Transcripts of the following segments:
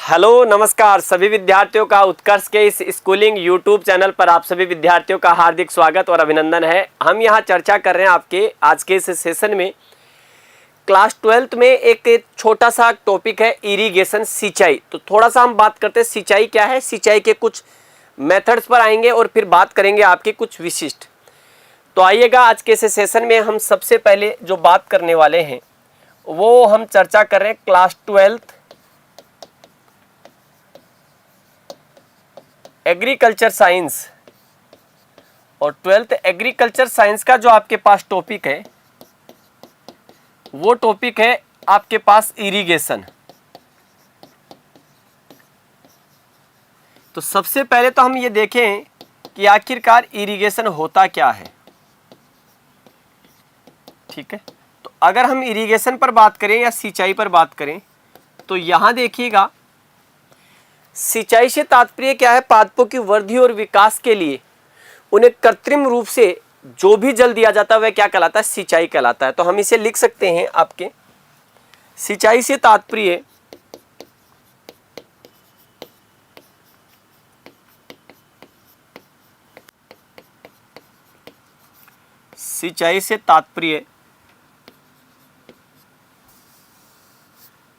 Hello नमस्कार सभी विद्यार्थियों का उत्कर्ष के इस स्कूलिंग यूट्यूब चैनल पर आप सभी विद्यार्थियों का हार्दिक स्वागत और अभिनंदन है। हम यहाँ चर्चा कर रहे हैं आपके आज के इस सेशन में क्लास 12th में एक छोटा सा टॉपिक है इरिगेशन, सिंचाई। तो थोड़ा सा हम बात करते हैं सिंचाई क्या है, सिंचाई के कुछ मेथड्स पर आएंगे और फिर बात करेंगे आपके कुछ विशिष्ट। तो आइएगा आज के इस सेशन में हम सबसे पहले जो बात करने वाले हैं वो हम चर्चा कर रहे हैं क्लास 12th एग्रीकल्चर साइंस और 12th एग्रीकल्चर साइंस का जो आपके पास टॉपिक है वो टॉपिक है आपके पास इरिगेशन। तो सबसे पहले तो हम ये देखें कि आखिरकार इरिगेशन होता क्या है। ठीक है, तो अगर हम इरिगेशन पर बात करें या सिंचाई पर बात करें तो यहां देखिएगा सिंचाई से तात्पर्य क्या है, पादपों की वृद्धि और विकास के लिए उन्हें कृत्रिम रूप से जो भी जल दिया जाता है वह क्या कहलाता है, सिंचाई कहलाता है। तो हम इसे लिख सकते हैं आपके सिंचाई से तात्पर्य सिंचाई से तात्पर्य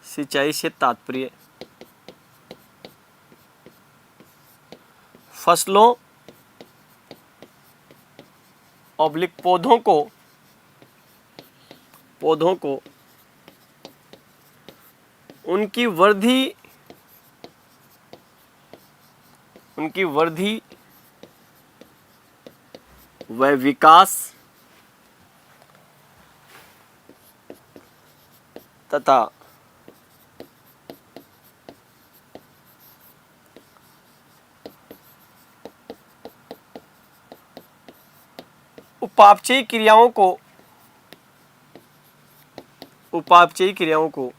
सिंचाई से तात्पर्य फसलों ऑब्लिक पौधों को उनकी वृद्धि व विकास तथा उपापचयी क्रियाओं को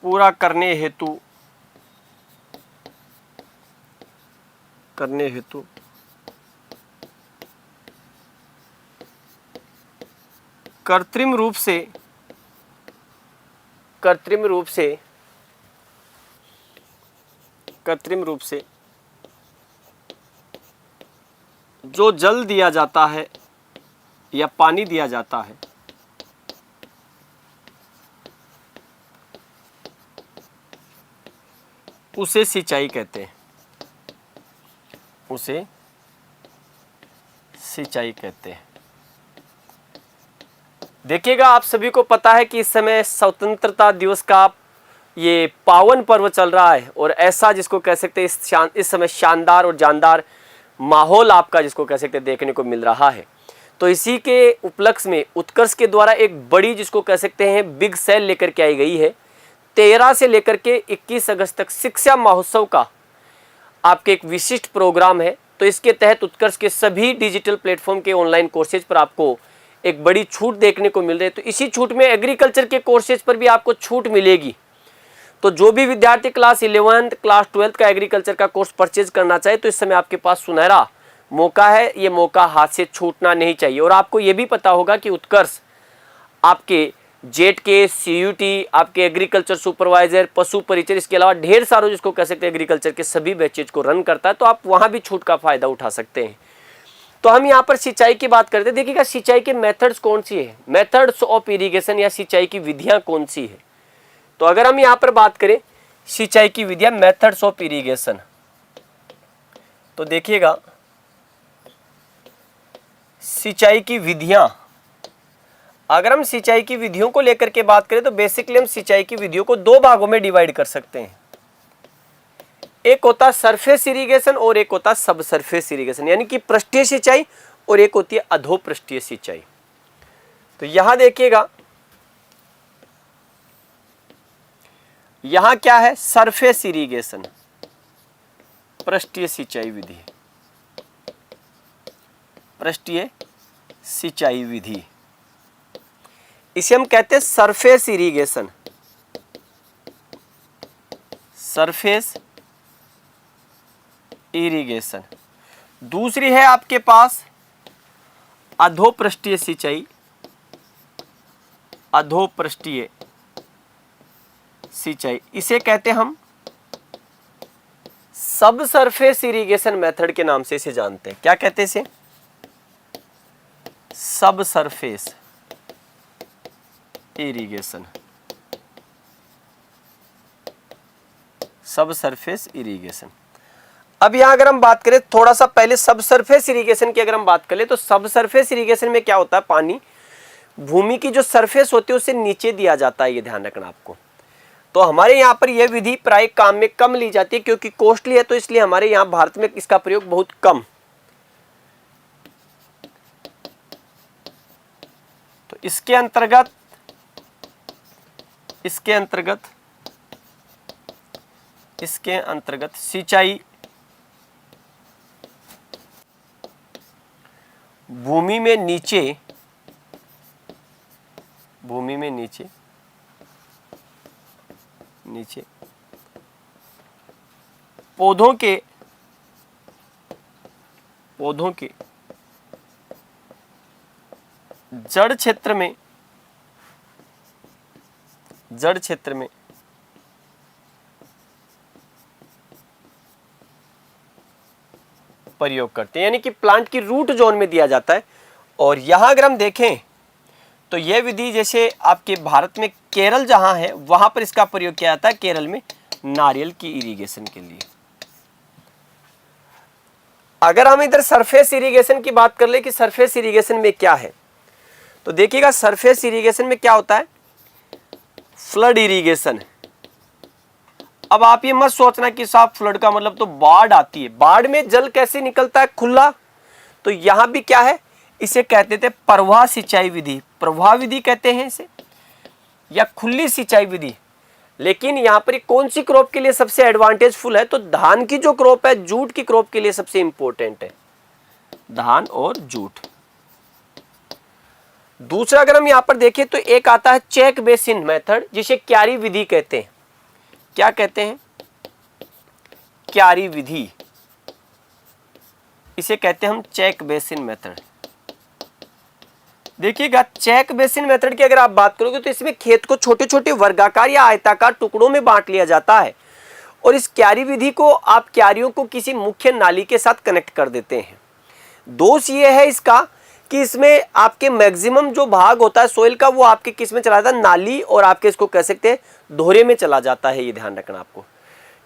पूरा करने हेतु कृत्रिम रूप से जो जल दिया जाता है या पानी दिया जाता है उसे सिंचाई कहते हैं, देखिएगा आप सभी को पता है कि इस समय स्वतंत्रता दिवस का ये पावन पर्व चल रहा है और ऐसा जिसको कह सकते हैं इस समय शानदार और जानदार माहौल आपका जिसको कह सकते हैं देखने को मिल रहा है। तो इसी के उपलक्ष्य में उत्कर्ष के द्वारा एक बड़ी जिसको कह सकते हैं बिग सेल लेकर के आई गई है। 13 से लेकर के 21 अगस्त तक शिक्षा महोत्सव का आपके एक विशिष्ट प्रोग्राम है। तो इसके तहत उत्कर्ष के सभी डिजिटल प्लेटफॉर्म के ऑनलाइन कोर्सेज पर आपको एक बड़ी छूट देखने को मिल रही है। तो इसी छूट में एग्रीकल्चर के कोर्सेज पर भी आपको छूट मिलेगी। तो जो भी विद्यार्थी क्लास 11th क्लास 12th का एग्रीकल्चर का कोर्स परचेज करना चाहे तो इस समय आपके पास सुनहरा मौका है, ये मौका हाथ से छूटना नहीं चाहिए। और आपको ये भी पता होगा कि उत्कर्ष आपके जेट के CUT, आपके एग्रीकल्चर सुपरवाइजर, पशु परिचर, इसके अलावा ढेर सारों जिसको कह सकते हैं एग्रीकल्चर के सभी बैचेज को रन करता है। तो आप वहाँ भी छूट का फायदा उठा सकते हैं। तो हम यहाँ पर सिंचाई की बात करते हैं। देखिएगा सिंचाई के मेथड्स कौन सी है, मेथड्स ऑफ इरिगेशन या सिंचाई की विधियाँ कौन सी है। तो अगर हम यहाँ पर बात करें सिंचाई की विधियाँ, मेथड्स ऑफ इरिगेशन, तो देखिएगा सिंचाई की विधियाँ, अगर हम सिंचाई की विधियों को लेकर के बात करें तो बेसिकली हम सिंचाई की विधियों को दो भागों में डिवाइड कर सकते हैं। एक होता है सरफेस इरिगेशन और एक होता है सब सरफेस इरिगेशन, यानी कि पृष्ठीय सिंचाई, और एक होती है अधोपृष्ठीय सिंचाई। तो यहां देखिएगा यहां क्या है, सरफेस इरिगेशन, पृष्ठीय सिंचाई विधि, पृष्ठीय सिंचाई विधि, इसे हम कहते हैं सरफेस इरिगेशन, सरफेस इरिगेशन। दूसरी है आपके पास अधोपृष्ठीय सिंचाई, अधोपृष्ठीय सिंचाई, इसे कहते हैं हम सब सरफेस इरिगेशन मेथड के नाम से इसे जानते हैं। क्या कहते हैं इसे? सब सरफेस इरिगेशन, सब सरफेस इरिगेशन। अब यहां अगर हम बात करें थोड़ा सा पहले सब सरफेस इरिगेशन की अगर हम बात करें तो सब सरफेस इरिगेशन में क्या होता है, पानी भूमि की जो सरफेस होती है उससे नीचे दिया जाता है, ये ध्यान रखना आपको। तो हमारे यहाँ पर यह विधि प्रायिक काम में कम ली जाती है क्योंकि कॉस्टली है, तो इसलिए हमारे यहाँ भारत में इसका प्रयोग बहुत कम। तो इसके अंतर्गत सिंचाई भूमि में नीचे पौधों के जड़ क्षेत्र में प्रयोग करते हैं, यानी कि प्लांट की रूट जोन में दिया जाता है। और यहां अगर हम देखें तो यह विधि जैसे आपके भारत में केरल जहां है वहां पर इसका प्रयोग किया जाता है, केरल में नारियल की इरिगेशन के लिए। अगर हम इधर सरफेस इरिगेशन की बात कर ले कि सरफेस इरिगेशन में क्या है, तो देखिएगा सरफेस इरिगेशन में क्या होता है, फ्लड इरिगेशन। अब आप ये मत सोचना कि साहब फ्लड का मतलब तो बाढ़ आती है, बाढ़ में जल कैसे निकलता है, खुला। तो यहां भी क्या है, इसे कहते थे प्रवाह सिंचाई विधि, प्रवाह विधि कहते हैं इसे, या खुली सिंचाई विधि। लेकिन यहां पर कौन सी क्रॉप के लिए सबसे एडवांटेजफुल है, तो धान की जो क्रॉप है, जूट की क्रॉप के लिए सबसे इंपॉर्टेंट है, धान और जूट। दूसरा अगर हम यहां पर देखें तो एक आता है चेक बेसिन मेथड, जिसे क्यारी विधि कहते हैं। क्या कहते हैं? क्यारी विधि, इसे कहते हैं हम चेक बेसिन मेथड। देखिएगा चेक बेसिन मेथड की अगर आप बात करोगे तो इसमें खेत को छोटे छोटे वर्गाकार या आयताकार टुकड़ों में बांट लिया जाता है, और इस क्यारी विधि को आप क्यारियों को किसी मुख्य नाली के साथ कनेक्ट कर देते हैं। दोष ये है इसका कि इसमें आपके मैक्सिमम जो भाग होता है सोइल का वो आपके किस में चला जाता है, नाली, और आपके इसको कह सकते हैं दोहरे में चला जाता है, ये ध्यान रखना आपको।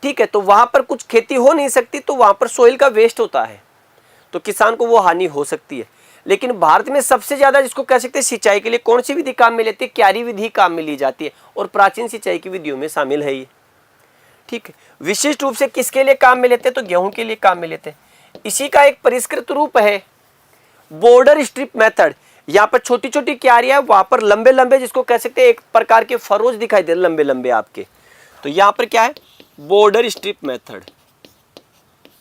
ठीक है, तो वहां पर कुछ खेती हो नहीं सकती, तो वहां पर सोइल का वेस्ट होता है, तो किसान को वो हानि हो सकती है। लेकिन भारत में सबसे ज्यादा जिसको कह सकते हैं सिंचाई के लिए कौन सी विधि काम में लेती है, क्यारी विधि काम में ली जाती है, और प्राचीन सिंचाई की विधियों में शामिल है ये। ठीक है, विशिष्ट रूप से किसके लिए काम में लेते हैं, तो गेहूं के लिए काम में लेते हैं। इसी का एक परिष्कृत रूप है बॉर्डर स्ट्रिप मेथड। यहाँ पर छोटी छोटी क्यारियां, वहां पर लंबे लंबे जिसको कह सकते हैं एक प्रकार के फरोज दिखाई दे लंबे लंबे आपके, तो यहाँ पर क्या है, बॉर्डर स्ट्रिप मेथड।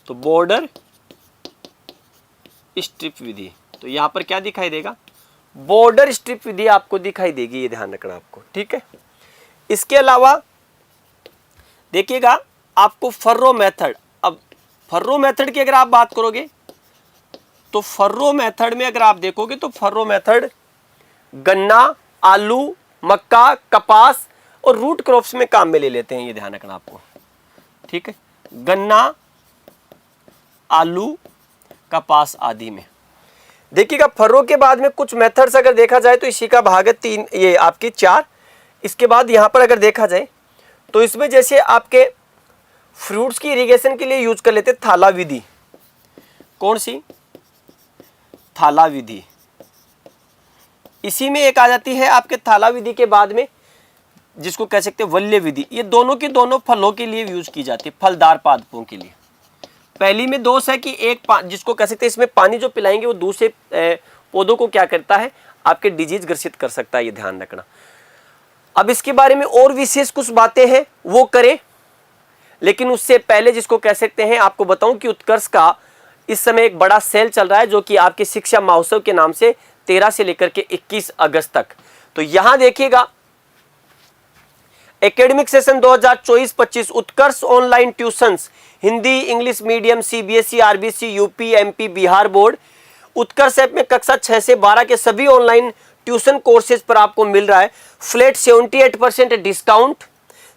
तो बॉर्डर स्ट्रिप विधि, तो यहाँ पर क्या दिखाई देगा, बॉर्डर स्ट्रिप विधि आपको दिखाई देगी, ये ध्यान रखना आपको। ठीक है, इसके अलावा देखिएगा आपको फर्रो मेथड। अब फर्रो मेथड की अगर आप बात करोगे तो फर्रो मेथड में अगर आप देखोगे तो फर्रो मेथड गन्ना, आलू, मक्का, कपास और रूट क्रॉप्स में काम में ले लेते हैं, ये ध्यान रखना आपको। ठीक है, गन्ना, आलू, कपास आदि में। देखिएगा फर्रो के बाद में कुछ मेथड्स अगर देखा जाए तो इसी का भाग है 3, ये आपकी 4। इसके बाद यहां पर अगर देखा जाए तो इसमें जैसे आपके फ्रूट्स की इरिगेशन के लिए यूज कर लेते थाला विधि। कौन सी? थाला विधि। इसी में एक आ जाती है आपके थाला विधि के बाद में जिसको कह सकते हैं वल्य विधि। ये दोनों की दोनों फलों के लिए यूज की जाती है, फलदार पादपों के लिए। पहली में दोष है कि एक जिसको कह सकते हैं इसमें पानी जो पिलाएंगे वो दूसरे पौधों को क्या करता है, आपके डिजीज ग्रसित कर सकता है, ये ध्यान रखना। अब इसके बारे में और विशेष कुछ बातें हैं वो करें, लेकिन उससे पहले जिसको कह सकते हैं आपको बताऊं कि उत्कर्ष का इस समय एक बड़ा सेल चल रहा है जो कि आपके शिक्षा महोत्सव के नाम से 13 से लेकर के 21 अगस्त तक। तो यहां देखिएगा academic session 2024-25 Utkarsh online tuitions Hindi English medium CBSE RBC UP MP Bihar board. Utkarsh app में कक्षा 6 से 12 के सभी ऑनलाइन ट्यूशन कोर्सेज पर आपको मिल रहा है फ्लैट 78% डिस्काउंट।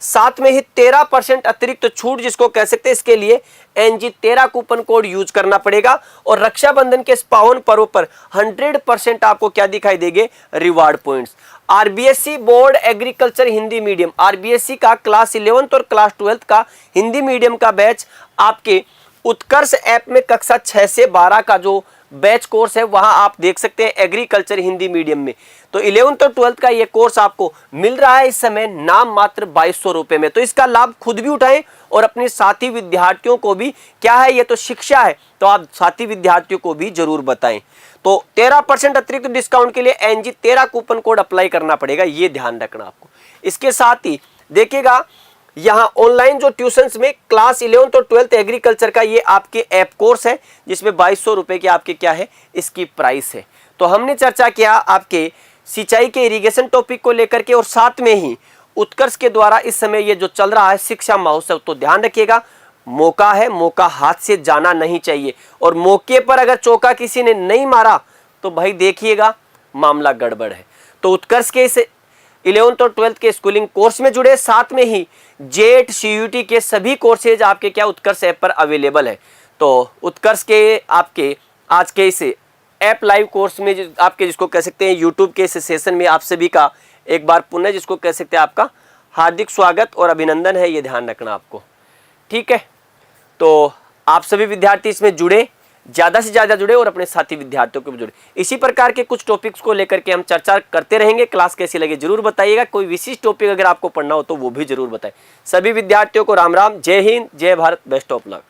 साथ में ही 13% अतिरिक्त छूट जिसको कह सकते हैं, इसके लिए NG13 कूपन कोड यूज करना पड़ेगा। और रक्षाबंधन के इस पावन पर्व पर 100% आपको क्या दिखाई देंगे, reward points. RBSC board agriculture Hindi medium, RBSC का क्लास 11th और क्लास 12th का हिंदी मीडियम का बैच आपके उत्कर्ष ऐप में कक्षा 6 से 12 का जो बैच कोर्स है वहां आप देख सकते हैं एग्रीकल्चर हिंदी मीडियम में। तो 11th और 12th का ये कोर्स आपको मिल रहा है इस समय नाम मात्र 2200 रुपए में। तो इसका लाभ खुद भी उठाएं और अपने साथी विद्यार्थियों को भी, क्या है ये तो शिक्षा है, तो आप साथी विद्यार्थियों को भी जरूर बताएं। तो 13% अतिरिक्त डिस्काउंट के लिए NG13 कूपन कोड अप्लाई करना पड़ेगा, ये ध्यान रखना आपको। इसके साथ ही देखिएगा यहाँ ऑनलाइन जो ट्यूशंस में क्लास 11th और 12th एग्रीकल्चर का ये आपके ऐप कोर्स है जिसमें 2200 रुपए की आपके क्या है इसकी प्राइस है। तो हमने चर्चा किया आपके सिंचाई के इरिगेशन टॉपिक को लेकर के, और साथ में ही उत्कर्ष के द्वारा इस समय ये जो चल रहा है शिक्षा महोत्सव, तो ध्यान रखिएगा मौका है, मौका हाथ से जाना नहीं चाहिए। और मौके पर अगर चौका किसी ने नहीं मारा तो भाई देखिएगा मामला गड़बड़ है। तो उत्कर्ष के इस 11th और 12th के स्कूलिंग कोर्स में जुड़े, साथ में ही जेट CUT के सभी कोर्सेज आपके क्या उत्कर्ष ऐप पर अवेलेबल है। तो उत्कर्ष के आपके आज के इस ऐप लाइव कोर्स में आपके जिसको कह सकते हैं यूट्यूब के इस सेशन में आप सभी का एक बार पुनः जिसको कह सकते हैं आपका हार्दिक स्वागत और अभिनंदन है, ये ध्यान रखना आपको, ठीक है। तो आप सभी विद्यार्थी इसमें जुड़े, ज़्यादा से ज़्यादा जुड़े और अपने साथी विद्यार्थियों को भी जुड़े। इसी प्रकार के कुछ टॉपिक्स को लेकर के हम चर्चा करते रहेंगे। क्लास कैसी लगे जरूर बताइएगा। कोई विशिष्ट टॉपिक अगर आपको पढ़ना हो तो वो भी जरूर बताएं। सभी विद्यार्थियों को राम राम, जय हिंद, जय भारत, बेस्ट ऑफ लक।